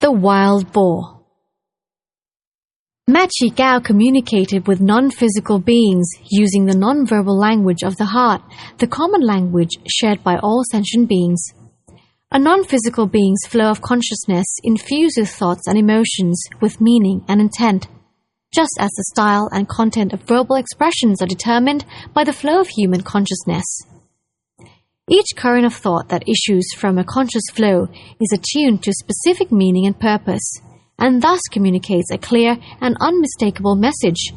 The Wild Boar. Mae Chee Kaew communicated with non-physical beings using the nonverbal language of the heart, the common language shared by all sentient beings. A non-physical being's flow of consciousness infuses thoughts and emotions with meaning and intent, just as the style and content of verbal expressions are determined by the flow of human consciousness. Each current of thought that issues from a conscious flow is attuned to specific meaning and purpose, and thus communicates a clear and unmistakable message.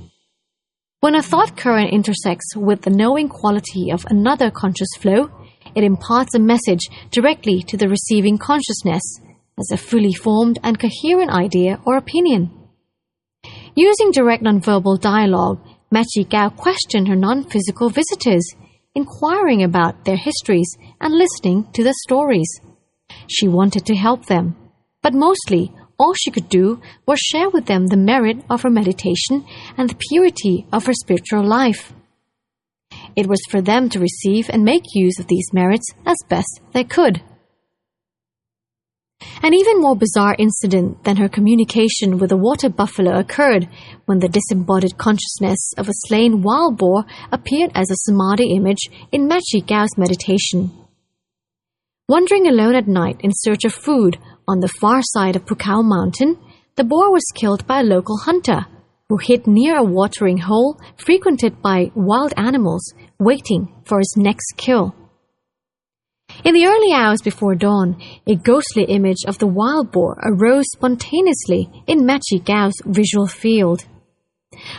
When a thought current intersects with the knowing quality of another conscious flow, it imparts a message directly to the receiving consciousness as a fully formed and coherent idea or opinion. Using direct nonverbal dialogue, Mae Chee Kaew questioned her non-physical visitors, inquiring about their histories and listening to their stories. She wanted to help them, but mostly all she could do was share with them the merit of her meditation and the purity of her spiritual life. It was for them to receive and make use of these merits as best they could. An even more bizarre incident than her communication with a water buffalo occurred when the disembodied consciousness of a slain wild boar appeared as a samadhi image in Mae Chee Kaew's meditation. Wandering alone at night in search of food on the far side of Pukao Mountain, the boar was killed by a local hunter who hid near a watering hole frequented by wild animals waiting for his next kill. In the early hours before dawn, a ghostly image of the wild boar arose spontaneously in Mae Chee Kaew's visual field.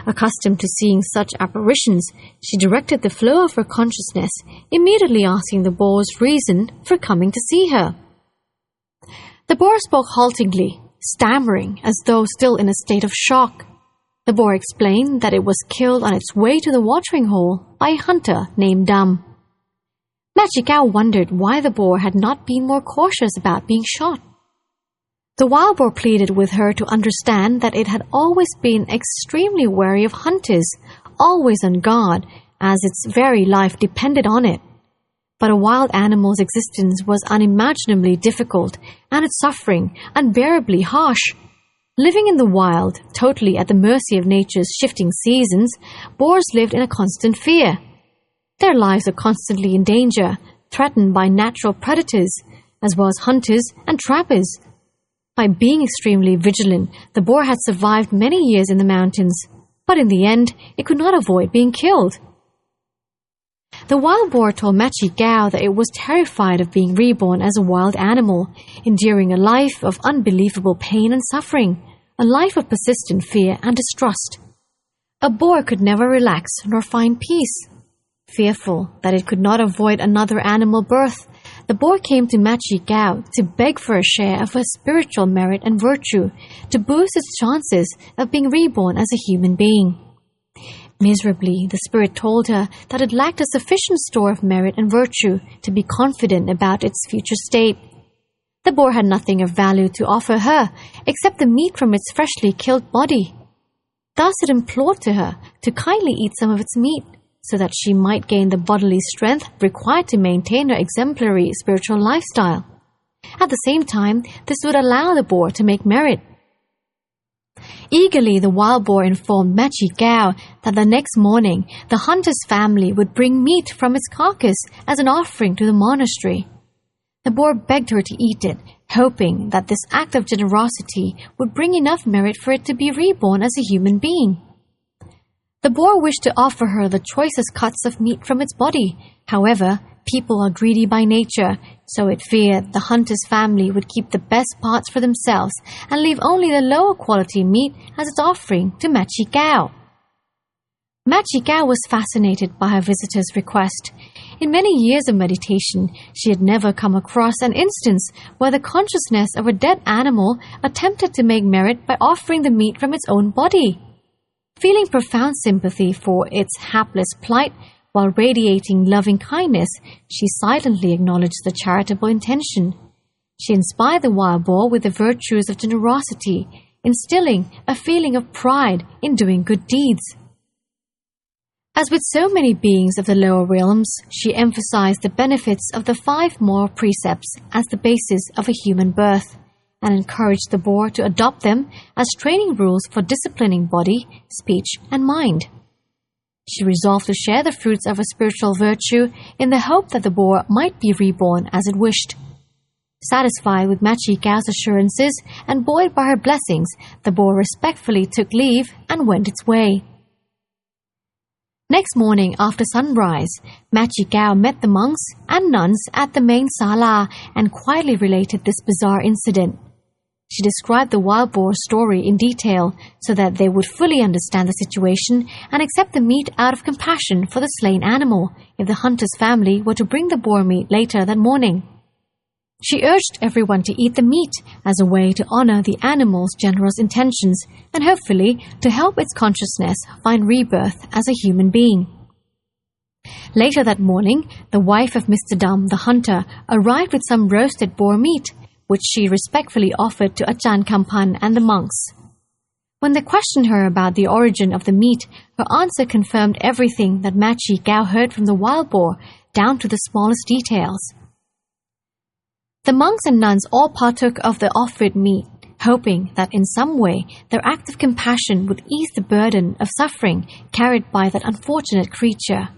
Accustomed to seeing such apparitions, she directed the flow of her consciousness, immediately asking the boar's reason for coming to see her. The boar spoke haltingly, stammering as though still in a state of shock. The boar explained that it was killed on its way to the watering hole by a hunter named Dam. Mae Chee Kaew wondered why the boar had not been more cautious about being shot. The wild boar pleaded with her to understand that it had always been extremely wary of hunters, always on guard, as its very life depended on it. But a wild animal's existence was unimaginably difficult, and its suffering unbearably harsh. Living in the wild, totally at the mercy of nature's shifting seasons, boars lived in a constant fear. Their lives are constantly in danger, threatened by natural predators, as well as hunters and trappers. By being extremely vigilant, the boar had survived many years in the mountains, but in the end, it could not avoid being killed. The wild boar told Mae Chee Kaew that it was terrified of being reborn as a wild animal, enduring a life of unbelievable pain and suffering, a life of persistent fear and distrust. A boar could never relax nor find peace. Fearful that it could not avoid another animal birth, the boar came to Mae Chee Kaew to beg for a share of her spiritual merit and virtue, to boost its chances of being reborn as a human being. Miserably, the spirit told her that it lacked a sufficient store of merit and virtue to be confident about its future state. The boar had nothing of value to offer her except the meat from its freshly killed body. Thus it implored to her to kindly eat some of its meat, so that she might gain the bodily strength required to maintain her exemplary spiritual lifestyle. At the same time, this would allow the boar to make merit. Eagerly, the wild boar informed Mae Chee Kaew that the next morning the hunter's family would bring meat from its carcass as an offering to the monastery. The boar begged her to eat it, hoping that this act of generosity would bring enough merit for it to be reborn as a human being. The boar wished to offer her the choicest cuts of meat from its body. However, people are greedy by nature, so it feared the hunter's family would keep the best parts for themselves and leave only the lower quality meat as its offering to Mae Chee Kaew. Mae Chee Kaew was fascinated by her visitor's request. In many years of meditation, she had never come across an instance where the consciousness of a dead animal attempted to make merit by offering the meat from its own body. Feeling profound sympathy for its hapless plight, while radiating loving kindness, she silently acknowledged the charitable intention. She inspired the wild boar with the virtues of generosity, instilling a feeling of pride in doing good deeds. As with so many beings of the lower realms, she emphasized the benefits of the 5 moral precepts as the basis of a human birth, and encouraged the boar to adopt them as training rules for disciplining body, speech, and mind. She resolved to share the fruits of her spiritual virtue in the hope that the boar might be reborn as it wished. Satisfied with Mae Chee Kaew's assurances and buoyed by her blessings, the boar respectfully took leave and went its way. Next morning after sunrise, Mae Chee Kaew met the monks and nuns at the main sala and quietly related this bizarre incident. She described the wild boar story in detail so that they would fully understand the situation and accept the meat out of compassion for the slain animal if the hunter's family were to bring the boar meat later that morning. She urged everyone to eat the meat as a way to honor the animal's generous intentions and hopefully to help its consciousness find rebirth as a human being. Later that morning, the wife of Mr. Dum, the hunter, arrived with some roasted boar meat, which she respectfully offered to Ajahn Kampan and the monks. When they questioned her about the origin of the meat, her answer confirmed everything that Mae Chee Kaew heard from the wild boar, down to the smallest details. The monks and nuns all partook of the offered meat, hoping that in some way their act of compassion would ease the burden of suffering carried by that unfortunate creature.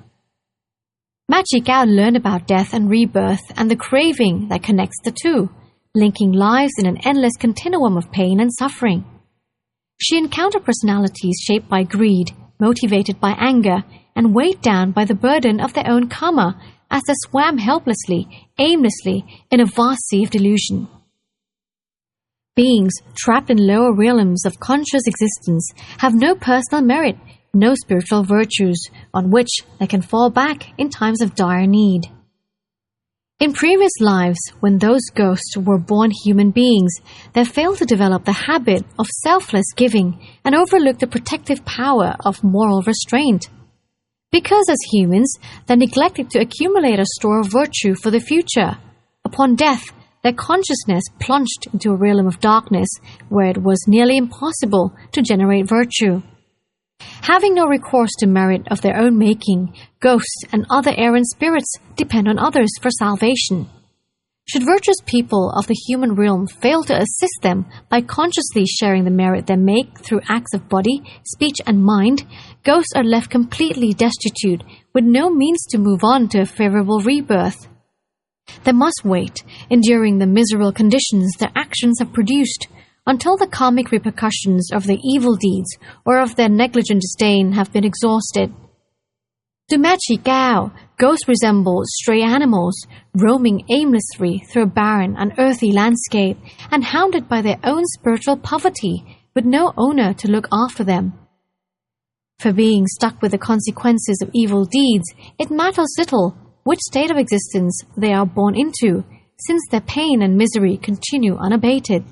Mae Chee Kaew learned about death and rebirth and the craving that connects the two, linking lives in an endless continuum of pain and suffering. She encountered personalities shaped by greed, motivated by anger, and weighed down by the burden of their own karma as they swam helplessly, aimlessly, in a vast sea of delusion. Beings trapped in lower realms of conscious existence have no personal merit, no spiritual virtues on which they can fall back in times of dire need. In previous lives, when those ghosts were born human beings, they failed to develop the habit of selfless giving and overlooked the protective power of moral restraint. Because as humans, they neglected to accumulate a store of virtue for the future. Upon death, their consciousness plunged into a realm of darkness where it was nearly impossible to generate virtue. Having no recourse to merit of their own making, ghosts and other errant spirits depend on others for salvation. Should virtuous people of the human realm fail to assist them by consciously sharing the merit they make through acts of body, speech, and mind, ghosts are left completely destitute, with no means to move on to a favorable rebirth. They must wait, enduring the miserable conditions their actions have produced, until the karmic repercussions of their evil deeds or of their negligent disdain have been exhausted. To Mae Chee Kaew, ghosts resemble stray animals, roaming aimlessly through a barren, unearthly landscape and hounded by their own spiritual poverty, with no owner to look after them. For being stuck with the consequences of evil deeds, it matters little which state of existence they are born into, since their pain and misery continue unabated.